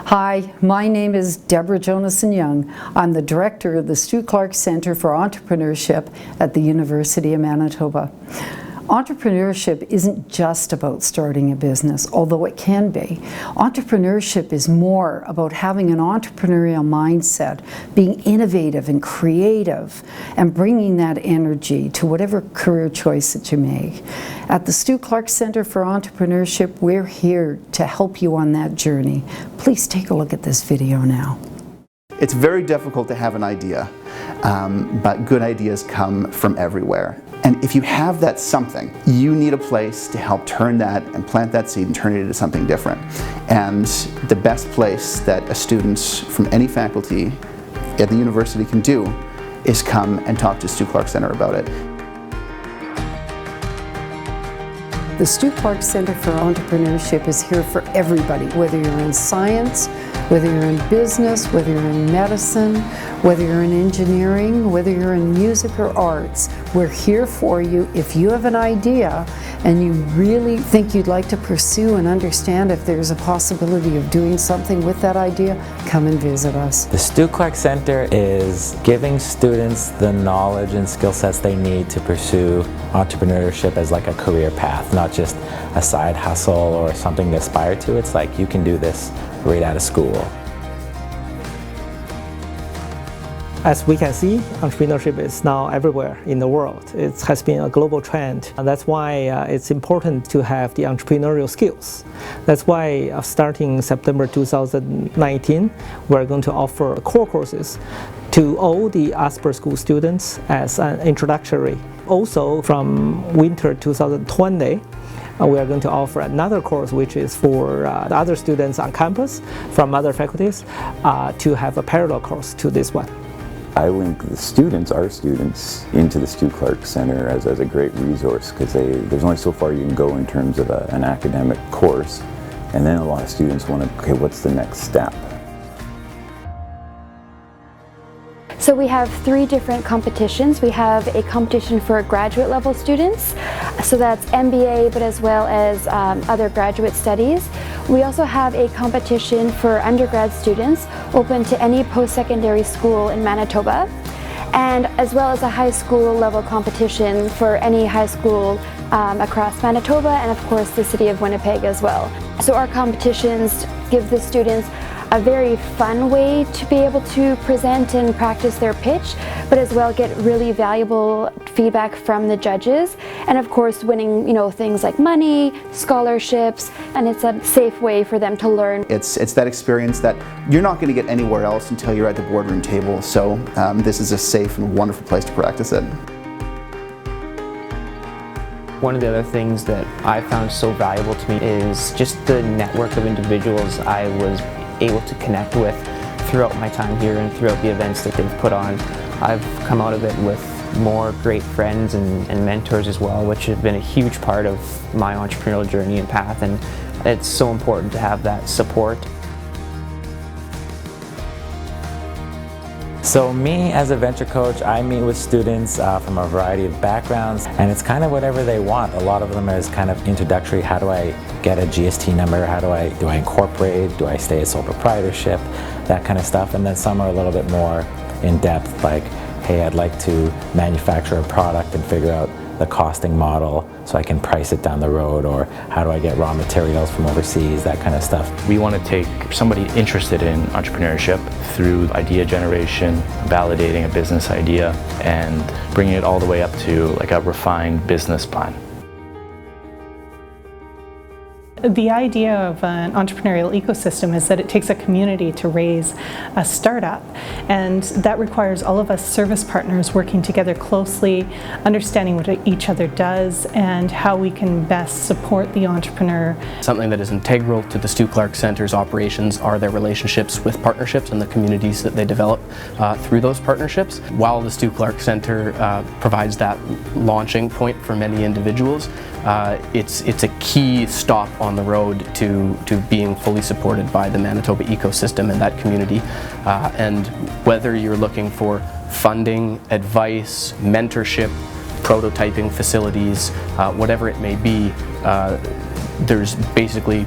Hi, my name is Deborah Jonason-Young. I'm the director of the Stu Clark Centre for Entrepreneurship at the University of Manitoba. Entrepreneurship isn't just about starting a business, although it can be. Entrepreneurship is more about having an entrepreneurial mindset, being innovative and creative, and bringing that energy to whatever career choice that you make. At the Stu Clark Centre for Entrepreneurship, we're here to help you on that journey. Please take a look at this video now. It's very difficult to have an idea, but good ideas come from everywhere. And if you have that something, you need a place to help turn that and plant that seed and turn it into something different. And the best place that a student from any faculty at the university can do is come and talk to Stu Clark Centre about it. The Stu Clark Centre for Entrepreneurship is here for everybody, whether you're in science, whether you're in business, whether you're in medicine, whether you're in engineering, whether you're in music or arts. We're here for you. If you have an idea and you really think you'd like to pursue and understand if there's a possibility of doing something with that idea, come and visit us. The Stu Clark Centre is giving students the knowledge and skill sets they need to pursue entrepreneurship as like a career path, not just a side hustle or something to aspire to. It's like you can do this right out of school. As we can see, entrepreneurship is now everywhere in the world. It has been a global trend, and that's why it's important to have the entrepreneurial skills. That's why starting September 2019, we're going to offer core courses to all the Asper School students as an introductory. Also, from winter 2020, we are going to offer another course which is for the other students on campus from other faculties to have a parallel course to this one. I link the students, our students, into the Stu Clark Centre as a great resource because there's only so far you can go in terms of an academic course, and then a lot of students want to, okay, what's the next step? So we have 3 different competitions. We have a competition for graduate level students, so that's MBA but as well as other graduate studies. We also have a competition for undergrad students open to any post-secondary school in Manitoba, and as well as a high school level competition for any high school across Manitoba and of course the city of Winnipeg as well. So our competitions give the students a very fun way to be able to present and practice their pitch, but as well get really valuable feedback from the judges, and of course winning, things like money, scholarships, and it's a safe way for them to learn. It's that experience that you're not going to get anywhere else until you're at the boardroom table, so this is a safe and wonderful place to practice it. One of the other things that I found so valuable to me is just the network of individuals I was able to connect with throughout my time here and throughout the events that they've put on. I've come out of it with more great friends and mentors as well, which have been a huge part of my entrepreneurial journey and path, and it's so important to have that support. So me as a venture coach, I meet with students from a variety of backgrounds, and it's kind of whatever they want. A lot of them is kind of introductory. How do I get a GST number? Do I incorporate? Do I stay as sole proprietorship? That kind of stuff. And then some are a little bit more in depth, like, hey, I'd like to manufacture a product and figure out the costing model so I can price it down the road, or how do I get raw materials from overseas, that kind of stuff. We want to take somebody interested in entrepreneurship through idea generation, validating a business idea, and bringing it all the way up to like a refined business plan. The idea of an entrepreneurial ecosystem is that it takes a community to raise a startup, and that requires all of us service partners working together closely, understanding what each other does and how we can best support the entrepreneur. Something that is integral to the Stu Clark Centre's operations are their relationships with partnerships and the communities that they develop through those partnerships. While the Stu Clark Centre provides that launching point for many individuals, it's a key stop on the road to being fully supported by the Manitoba ecosystem and that community. And whether you're looking for funding, advice, mentorship, prototyping facilities, whatever it may be, there's basically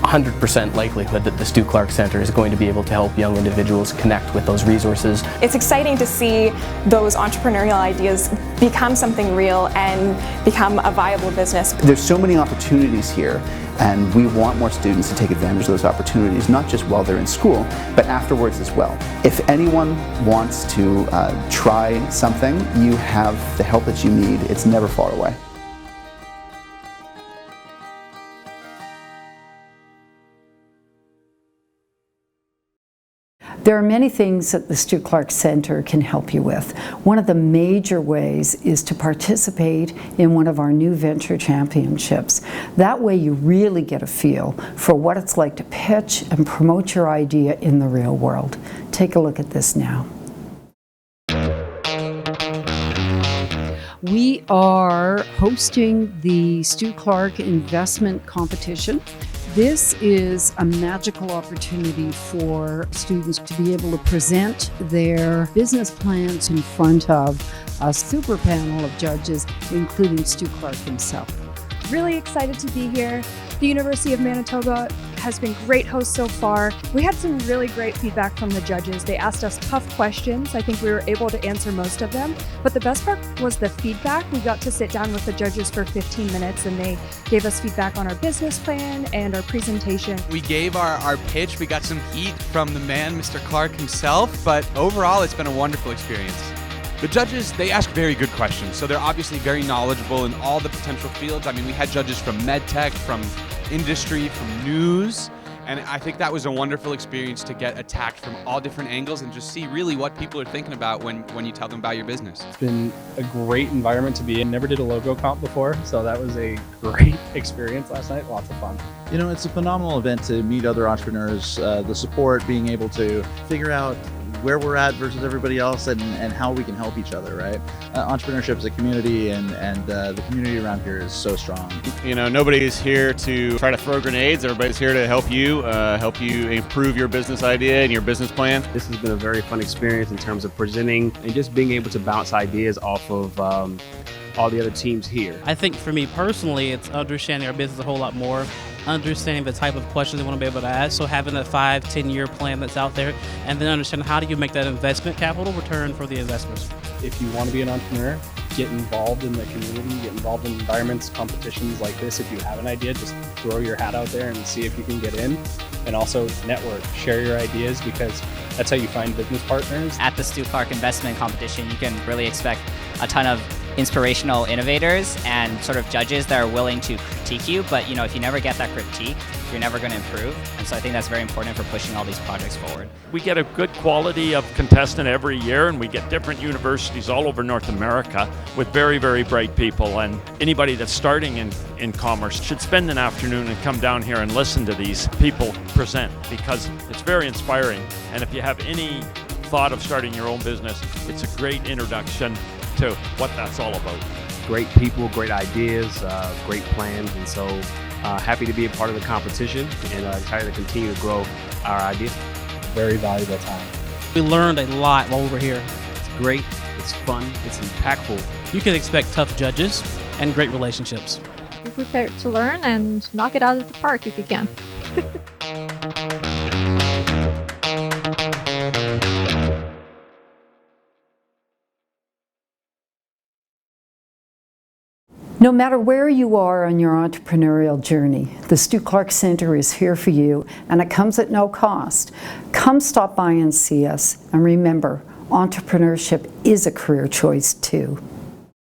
100% likelihood that the Stu Clark Center is going to be able to help young individuals connect with those resources. It's exciting to see those entrepreneurial ideas become something real and become a viable business. There's so many opportunities here, and we want more students to take advantage of those opportunities, not just while they're in school, but afterwards as well. If anyone wants to try something, you have the help that you need. It's never far away. There are many things that the Stu Clark Center can help you with. One of the major ways is to participate in one of our new venture championships. That way you really get a feel for what it's like to pitch and promote your idea in the real world. Take a look at this now. We are hosting the Stu Clark Investment Competition. This is a magical opportunity for students to be able to present their business plans in front of a super panel of judges, including Stu Clark himself. Really excited to be here. The University of Manitoba has been great hosts so far. We had some really great feedback from the judges. They asked us tough questions. I think we were able to answer most of them. But the best part was the feedback. We got to sit down with the judges for 15 minutes and they gave us feedback on our business plan and our presentation. We gave our pitch. We got some heat from the man, Mr. Clark himself, but overall it's been a wonderful experience. The judges, they ask very good questions, so they're obviously very knowledgeable in all the potential fields. I mean, we had judges from medtech, from industry, from news, and I think that was a wonderful experience to get attacked from all different angles and just see really what people are thinking about when you tell them about your business. It's been a great environment to be in. Never did a logo comp before, so that was a great experience last night. Lots of fun. You know, it's a phenomenal event to meet other entrepreneurs, the support, being able to figure out where we're at versus everybody else and how we can help each other, right? Entrepreneurship is a community and the community around here is so strong. You know, nobody is here to try to throw grenades. Everybody's here to help you improve your business idea and your business plan. This has been a very fun experience in terms of presenting and just being able to bounce ideas off of all the other teams here. I think for me personally, it's understanding our business a whole lot more, understanding the type of questions they want to be able to ask, so having a 5-10 year plan that's out there, and then understanding how do you make that investment capital return for the investors. If you want to be an entrepreneur, get involved in the community, get involved in environments, competitions like this. If you have an idea, just throw your hat out there and see if you can get in. And also network, share your ideas, because that's how you find business partners. At the Stu Clark Investment Competition, you can really expect a ton of inspirational innovators and sort of judges that are willing to critique you, but if you never get that critique, you're never going to improve. And so I think that's very important for pushing all these projects forward. We get a good quality of contestant every year, and we get different universities all over North America with very, very bright people. And anybody that's starting in commerce should spend an afternoon and come down here and listen to these people present, because it's very inspiring. And if you have any thought of starting your own business, it's a great introduction to what that's all about. Great people, great ideas, great plans, and so happy to be a part of the competition and excited to continue to grow our idea. Very valuable time. We learned a lot while we were here. It's great, it's fun, it's impactful. You can expect tough judges and great relationships. Be prepared to learn and knock it out of the park if you can. No matter where you are on your entrepreneurial journey, the Stu Clark Center is here for you, and it comes at no cost. Come stop by and see us, and remember, entrepreneurship is a career choice too.